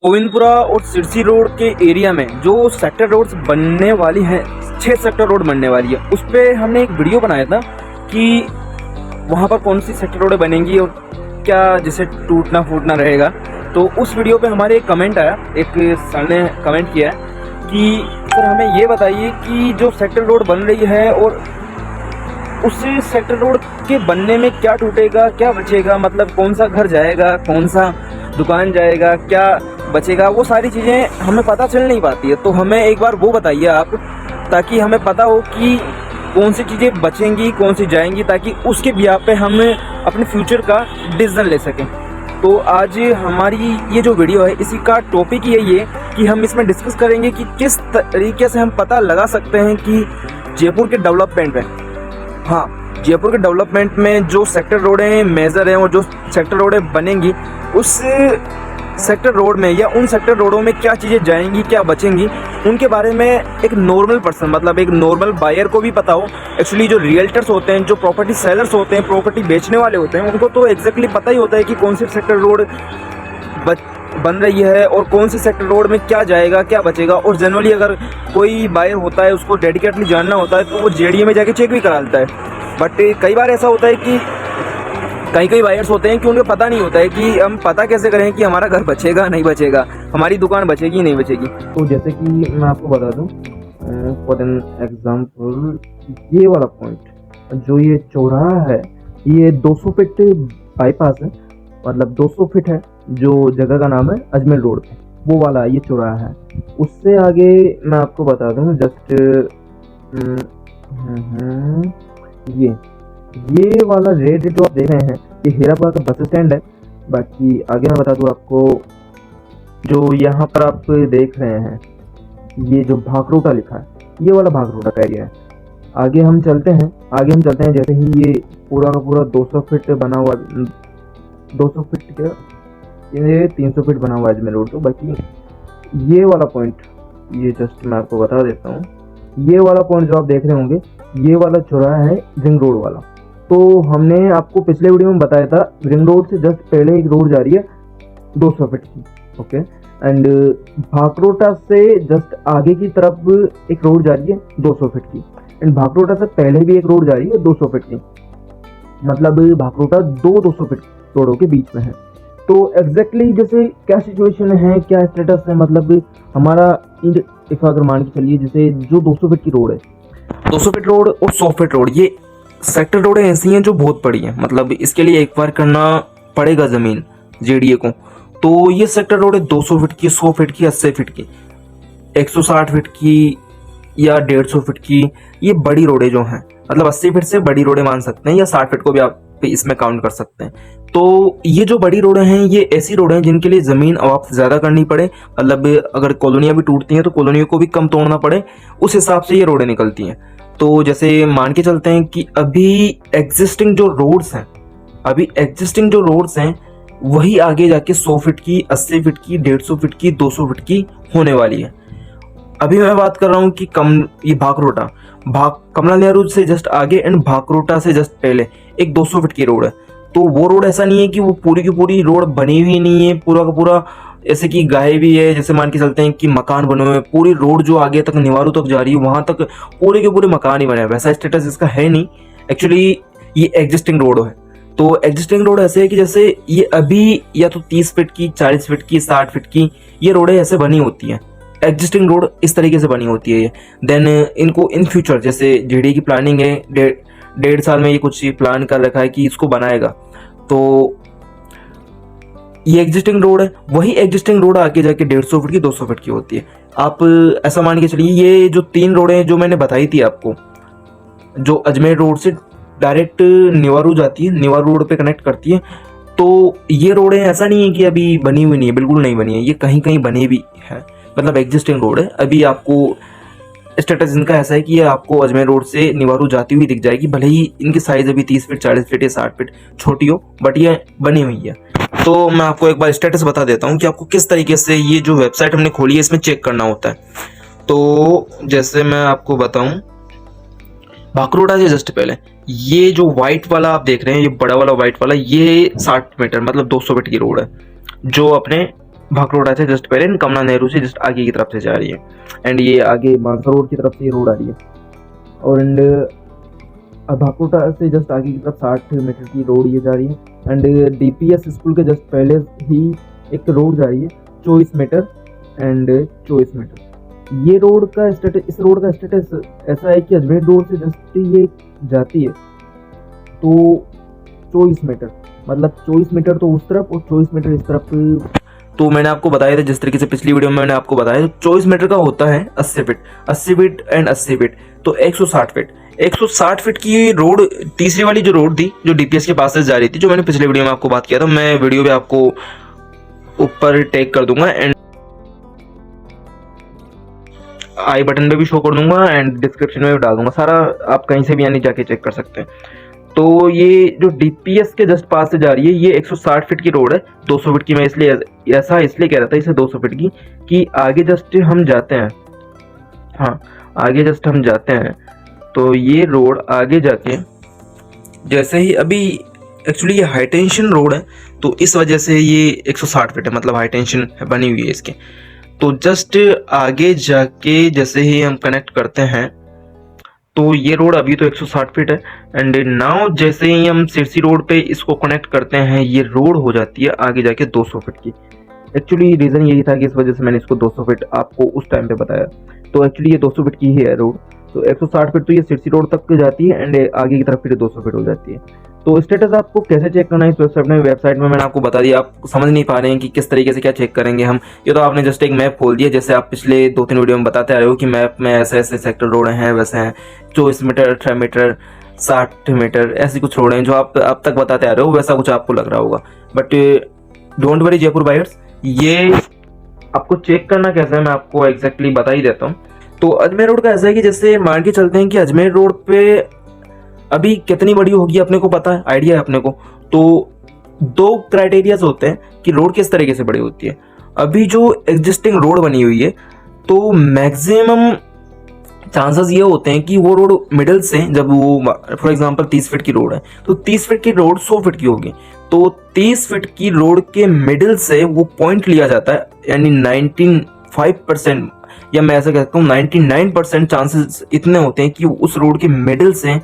गोविंदपुरा और सिरसी रोड के एरिया में जो सेक्टर रोड्स बनने वाली हैं, 6 सेक्टर रोड बनने वाली है, उस पर हमने एक वीडियो बनाया था कि वहाँ पर कौन सी सेक्टर रोडें बनेंगी और क्या जिसे टूटना फूटना रहेगा। तो उस वीडियो पे हमारे एक कमेंट आया, एक सर ने कमेंट किया है कि सर हमें ये बताइए कि जो सेक्टर रोड बन रही है और उस सेक्टर रोड के बनने में क्या टूटेगा क्या बचेगा, मतलब कौन सा घर जाएगा, कौन सा दुकान जाएगा, क्या बचेगा, वो सारी चीज़ें हमें पता चल नहीं पाती है। तो हमें एक बार वो बताइए आप, ताकि हमें पता हो कि कौन सी चीज़ें बचेंगी कौन सी जाएंगी, ताकि उसके बिहाफ पे हम अपने फ्यूचर का डिसीजन ले सकें। तो आज हमारी ये जो वीडियो है इसी का टॉपिक यही है कि हम इसमें डिस्कस करेंगे कि किस तरीके से हम पता लगा सकते हैं कि जयपुर के डेवलपमेंट में, हाँ जयपुर के डेवलपमेंट में जो सेक्टर रोडें मेजर हैं और जो सेक्टर रोडें बनेंगी उस सेक्टर रोड में या उन सेक्टर रोडों में क्या चीज़ें जाएंगी क्या बचेंगी, उनके बारे में एक नॉर्मल पर्सन, मतलब एक नॉर्मल बायर को भी पता हो। एक्चुअली जो रियल्टर्स होते हैं, जो प्रॉपर्टी सेलर्स होते हैं, प्रॉपर्टी बेचने वाले होते हैं, उनको तो एग्जैक्टली पता ही होता है कि कौन सी सेक्टर रोड बन रही है और कौन सी सेक्टर रोड में क्या जाएगा क्या बचेगा। और जनरली अगर कोई बायर होता है उसको डेडिकेटली जानना होता है तो वो जेडीए में जाके चेक भी करा लेता है। बट कई बार ऐसा होता है कि कई बायर्स होते हैं कि उनको पता नहीं होता है कि हम पता कैसे करें कि हमारा घर बचेगा नहीं बचेगा, हमारी दुकान बचेगी नहीं बचेगी। तो जैसे कि मैं आपको बता दूं फॉर एन एग्जांपल, ये वाला पॉइंट जो ये चौराहा है ये 200 फीट बाईपास है, मतलब 200 फीट है, जो जगह का नाम है अजमेर रोड पे, वो वाला ये चौराहा है। उससे आगे मैं आपको बता दूं जस्ट ये वाला रेड जो आप देख रहे हैं ये हीरापुरा का बस स्टैंड है। बाकी आगे मैं बता दूं आपको, जो यहाँ पर आप देख रहे हैं ये जो भागरोटा लिखा है ये वाला भागरोटा का एरिया है। आगे हम चलते हैं जैसे ही ये पूरा का पूरा 200 फीट बना हुआ, 200 फीट क्या ये 300 फीट बना हुआ है अजमेर रोड। तो बाकी ये वाला पॉइंट, ये जस्ट मैं आपको बता देता हूँ, ये वाला पॉइंट जो आप देख रहे होंगे ये वाला चौराहा है रिंग रोड वाला। तो हमने आपको पिछले वीडियो में बताया था रिंग रोड से जस्ट पहले एक रोड जा रही है 200 फीट की, ओके, एंड भागरोटा से जस्ट आगे की तरफ एक रोड जा रही है 200 फीट की, एंड भागरोटा से पहले भी एक रोड जा रही है 200 फीट की, मतलब भागरोटा 200 फीट रोडों के बीच में है। तो एग्जैक्टली जैसे क्या सिचुएशन है, क्या स्टेटस है, मतलब हमारा इफ अगर मान के चलिए जैसे जो 200 फीट की रोड है, 200 फीट रोड और 100 फीट रोड, ये सेक्टर रोडें ऐसी हैं जो बहुत बड़ी हैं, मतलब इसके लिए एक्वायर करना पड़ेगा ज़मीन जेडीए को। तो ये सेक्टर रोड है 200 फीट की, 100 फीट की, 80 फीट की, 160 फीट की या 150 फीट की, ये बड़ी रोडें जो हैं, मतलब 80 फीट से बड़ी रोडें मान सकते हैं, या 60 फीट को भी आप इसमें काउंट कर सकते हैं। तो ये जो बड़ी रोडें हैं ये ऐसी रोडें हैं जिनके लिए ज़मीन आप ज़्यादा करनी पड़े, मतलब अगर कॉलोनियाँ भी टूटती हैं तो कॉलोनियों को भी कम तोड़ना पड़े, उस हिसाब से ये रोडें निकलती हैं। तो जैसे मान के चलते हैं कि अभी एग्जिस्टिंग जो रोड्स हैं वही आगे जाके 100 फीट की, 80 फीट की, 150 फीट की, 200 फीट की होने वाली है। अभी मैं बात कर रहा हूँ कि ये भागरोटा कमला नेहरू से जस्ट आगे एंड भागरोटा से जस्ट पहले एक 200 फीट की रोड है। तो वो रोड ऐसा नहीं है कि वो पूरी की पूरी रोड बनी हुई नहीं है, पूरा का पूरा ऐसे कि गाय भी है, जैसे मान के चलते हैं कि मकान बने हुए, पूरी रोड जो आगे तक निवारू तक जा रही है वहां तक पूरे के पूरे मकान ही बने हैं, वैसा स्टेटस इसका है नहीं। एक्चुअली ये एग्जिस्टिंग रोड है। तो एग्जिस्टिंग रोड ऐसे है कि जैसे ये अभी या तो 30 फीट की, 40 फीट की, 60 फीट की ये रोडें ऐसे बनी होती हैं, एग्जिस्टिंग रोड इस तरीके से बनी होती है ये। देन इनको इन फ्यूचर जैसे जेडीए की प्लानिंग है, 1.5 साल में ये कुछ प्लान कर रखा है कि इसको बनाएगा। तो ये एग्जिस्टिंग रोड है, वही एग्जिस्टिंग रोड आगे जाके 150 फीट की, 200 फीट की होती है। आप ऐसा मान के चलिए ये जो 3 रोडें जो मैंने बताई थी आपको, जो अजमेर रोड से डायरेक्ट निवारू जाती है, निवारू रोड पे कनेक्ट करती है, तो ये रोडें ऐसा नहीं है कि अभी बनी हुई नहीं है, बिल्कुल नहीं बनी है, ये कहीं कहीं बनी भी है, मतलब एग्जिस्टिंग रोड है। अभी आपको स्टेटस इनका ऐसा है कि ये आपको अजमेर रोड से निवारू जाती हुई दिख जाएगी, भले ही इनकी साइज अभी 30 फीट, 40 फीट या 60 फीट छोटी हो, बट ये बनी हुई है। तो मैं आपको एक बार स्टेटस बता देता हूँ कि आपको किस तरीके से ये जो वेबसाइट हमने खोली है इसमें चेक करना होता है। तो जैसे मैं आपको बताऊं, भागरोटा से जस्ट पहले ये जो व्हाइट वाला आप देख रहे हैं, ये बड़ा वाला व्हाइट वाला, ये 60 मीटर मतलब 200 फीट की रोड है जो अपने भाखड़ा से जस्ट पहले कमला नेहरू से जस्ट आगे की तरफ से जा रही है। एंड ये आगे मानसा रोड की तरफ से ये रोड आ रही है। और एंड भाखड़ा से जस्ट आगे की तरफ 60 मीटर की रोड ये जा रही है। एंड DPS स्कूल के जस्ट पहले ही एक रोड जा रही है 24 मीटर एंड 24 मीटर। ये रोड का स्टेटस, इस रोड का स्टेटस ऐसा है कि अजमेर रोड से जस्ट ये जाती है तो 24 मीटर, मतलब 24 मीटर तो उस तरफ और 24 मीटर इस तरफ। तो मैंने आपको बताया था जिस तरीके से पिछली वीडियो में मैंने आपको बताया, तो 24 मीटर का होता है 80 फीट, 80 फीट एंड 80 फीट, तो 160 फीट। 160 फीट की रोड, तीसरी वाली जो रोड थी जो DPS के पास से जा रही थी, जो मैंने पिछले वीडियो में आपको बात किया था, मैं वीडियो भी आपको ऊपर टैग कर दूंगा एंड आई बटन पे भी शो कर दूंगा एंड डिस्क्रिप्शन में भी डाल दूंगा, सारा आप कहीं से भी यानी जाके चेक कर सकते हैं। तो ये जो DPS के जस्ट पास से जा रही है ये 160 फीट की रोड है। 200 फीट की मैं इसलिए ऐसा इसलिए कह रहा था इसे 200 फीट की, कि आगे जस्ट हम जाते हैं, हाँ आगे जस्ट हम जाते हैं तो ये रोड आगे जाके जैसे ही, अभी एक्चुअली ये हाई टेंशन रोड है तो इस वजह से ये 160 फीट है, मतलब हाई टेंशन बनी हुई है इसके। तो जस्ट आगे जाके जैसे ही हम कनेक्ट करते हैं तो ये रोड अभी तो 160 फीट है एंड नाउ जैसे ही हम सिरसी रोड पे इसको कनेक्ट करते हैं ये रोड हो जाती है आगे जाके 200 फीट की। एक्चुअली रीज़न यही था कि इस वजह से मैंने इसको 200 फीट आपको उस टाइम पे बताया। तो एक्चुअली ये 200 फीट की ही है रोड, तो 160 फीट तो ये सिरसी रोड तक जाती है एंड आगे की तरफ फिर 200 फीट हो जाती है। तो स्टेटस आपको कैसे चेक करना है इस वेबसाइट में मैंने आपको बता दिया। आप समझ नहीं पा रहे हैं कि किस तरीके से क्या चेक करेंगे हम, ये तो आपने जस्ट एक मैप खोल दिया, जैसे आप पिछले 2-3 वीडियो में बताते आ रहे हो कि मैप में ऐसे ऐसे सेक्टर रोड हैं, वैसे हैं 24 मीटर, 18 मीटर, 60 मीटर, ऐसी कुछ रोड हैं जो आप अब तक बताते आ रहे हो, वैसा कुछ आपको लग रहा होगा। But don't worry Jaipur buyers, ये आपको चेक करना कैसे है मैं आपको एग्जैक्टली बता ही देता हूँ। तो अजमेर रोड का ऐसा है कि जैसे मान के चलते हैं कि अजमेर रोड पे अभी कितनी बड़ी होगी अपने को पता है, आइडिया है अपने को। तो 2 क्राइटेरियाज होते हैं कि रोड किस तरीके से बड़ी होती है। अभी जो एग्जिस्टिंग रोड बनी हुई है तो मैक्सिमम चांसेस ये होते हैं कि वो रोड मिडिल से, जब वो फॉर एग्जांपल 30 फीट की रोड है तो 30 फीट की रोड 100 फीट की होगी, तो 30 फीट की रोड के मिडिल से वो पॉइंट लिया जाता है, यानी 95% या मैं ऐसा कहता हूँ 99% चांसेस इतने होते हैं कि उस रोड के मिडिल से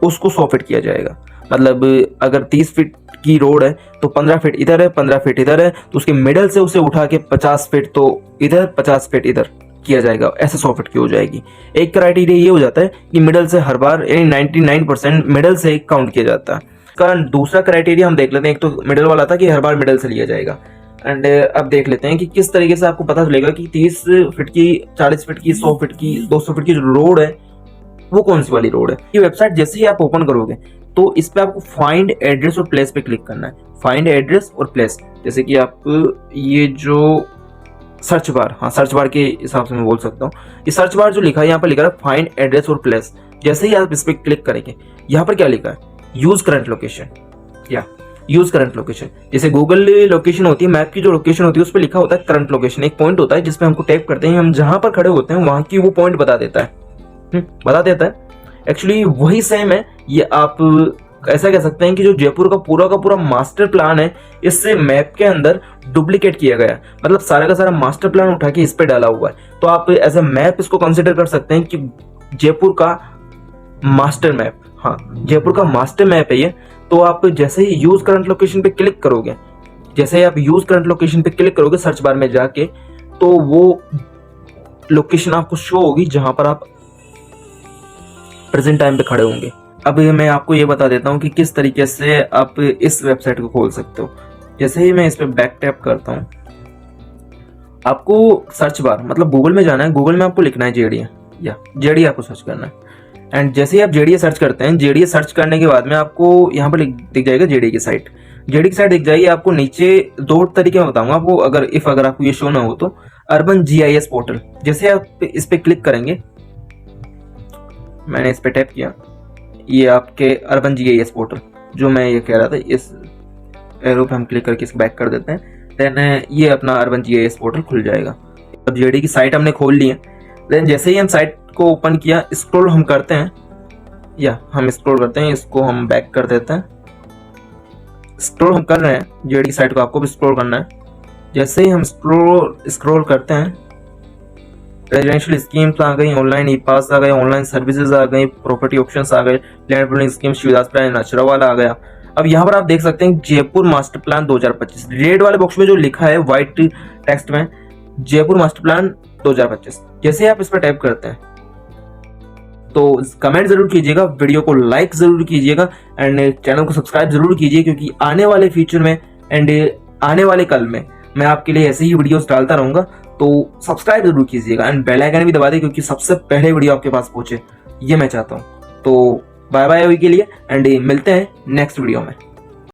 उसको 100 फीट किया जाएगा। मतलब अगर 30 फीट की रोड है तो 15 फीट इधर है, 15 फीट इधर है, तो उसके मिडिल से उसे उठा के 50 फीट तो इधर, 50 फीट इधर किया जाएगा, ऐसे 100 फीट की हो जाएगी। एक क्राइटेरिया ये हो जाता है कि मिडिल से हर बार, यानी 99% मिडिल से काउंट किया जाता है। कारण दूसरा क्राइटेरिया हम देख लेते हैं, एक तो मिडिल वाला था कि हर बार मिडिल से लिया जाएगा। एंड अब देख लेते हैं कि किस तरीके से आपको पता चलेगा कि 30 फीट की, 40 फीट की, 100 फीट की, 200 फीट की जो रोड है वो कौन सी वाली रोड है। ये वेबसाइट जैसे ही आप ओपन करोगे तो इस पे आपको फाइंड एड्रेस और प्लेस पे क्लिक करना है। फाइंड एड्रेस और प्लेस, जैसे कि आप ये जो सर्च बार, हाँ सर्च बार के हिसाब से मैं बोल सकता हूँ, ये सर्च बार जो लिखा है यहाँ पर लिखा है फाइंड एड्रेस और प्लेस। जैसे ही आप इस पे क्लिक करेंगे यहाँ पर क्या लिखा है, यूज करंट लोकेशन या यूज करंट लोकेशन। जैसे गूगल लोकेशन होती है, मैप की जो लोकेशन होती है उस पर लिखा होता है करंट लोकेशन, एक पॉइंट होता है जिसपे हमको टैप करते हैं, हम जहां पर खड़े होते हैं वहां की वो पॉइंट बता देता है, बता देता है। एक्चुअली वही सेम है, ये आप ऐसा कह सकते हैं कि जो जयपुर का पूरा मास्टर प्लान है इससे मैप के अंदर डुप्लीकेट किया गया, मतलब सारा का सारा मास्टर प्लान उठा के इस पे डाला हुआ है। तो आप एज अ मैप इसको कंसिडर कर सकते हैं कि जयपुर का मास्टर मैप, हाँ जयपुर का मास्टर मैप है ये। तो आप जैसे ही यूज करंट लोकेशन पे क्लिक करोगे, जैसे ही आप यूज करंट लोकेशन पे क्लिक करोगे सर्च बार में जाके, तो वो लोकेशन आपको शो होगी जहां पर आप प्रेजेंट टाइम पे खड़े होंगे। अब मैं आपको ये बता देता हूँ कि किस तरीके से आप इस वेबसाइट को खोल सकते हो। जैसे ही मैं इस पे बैक टैप करता हूँ, आपको सर्च बार मतलब गूगल में जाना है, गूगल में आपको लिखना है जेडीए, या जेडीए आपको सर्च करना है। एंड जैसे ही आप जेडीए सर्च करते हैं, जेडीए सर्च करने के बाद में आपको यहाँ पर दिख जाएगा जेडीए की साइट, जेडीए की साइट दिख जाएगी। आपको नीचे 2 तरीके में बताऊंगा आपको, अगर आपको ये शो ना हो तो अर्बन GIS पोर्टल। जैसे आप इस पे क्लिक करेंगे, मैंने इस पे टैप किया, ये आपके अर्बन GIS पोर्टल जो मैं ये कह रहा था, इस एरो पे हम क्लिक करके इसको बैक कर देते हैं, देन ये अपना अर्बन GIS पोर्टल खुल जाएगा। अब जेडी की साइट हमने खोल ली है। देन जैसे ही हम साइट को ओपन किया, स्क्रॉल हम करते हैं, या हम स्क्रॉल करते हैं, इसको हम बैक कर देते हैं। स्क्रॉल हम कर रहे हैं जेडी की साइट को, आपको भी स्क्रॉल करना है। जैसे ही हम स्क्रॉल करते हैं, रेजिडेंशियल स्कीम्स आ गई, ऑनलाइन ई पास आ गए, ऑनलाइन सर्विसेज आ गई, प्रॉपर्टी ऑप्शंस आ गए, land pooling scheme, Shivdas plan, नचरा वाला आ गया। अब यहाँ पर आप देख सकते हैं जयपुर मास्टर प्लान 2025, रेड वाले बॉक्स में जो लिखा है व्हाइट टेक्स्ट में जयपुर मास्टर प्लान 2025, जैसे आप इस पर टाइप करते हैं तो कमेंट जरूर कीजिएगा, वीडियो को लाइक जरूर कीजिएगा एंड चैनल को सब्सक्राइब जरूर कीजिए, क्योंकि आने वाले फ्यूचर में एंड आने वाले कल में मैं आपके लिए ऐसे ही वीडियोस डालता रहूंगा। तो सब्सक्राइब जरूर कीजिएगा एंड बेल आइकन भी दबा दें, क्योंकि सबसे पहले वीडियो आपके पास पहुंचे ये मैं चाहता हूं। तो बाय बाय अभी के लिए एंड मिलते हैं नेक्स्ट वीडियो में।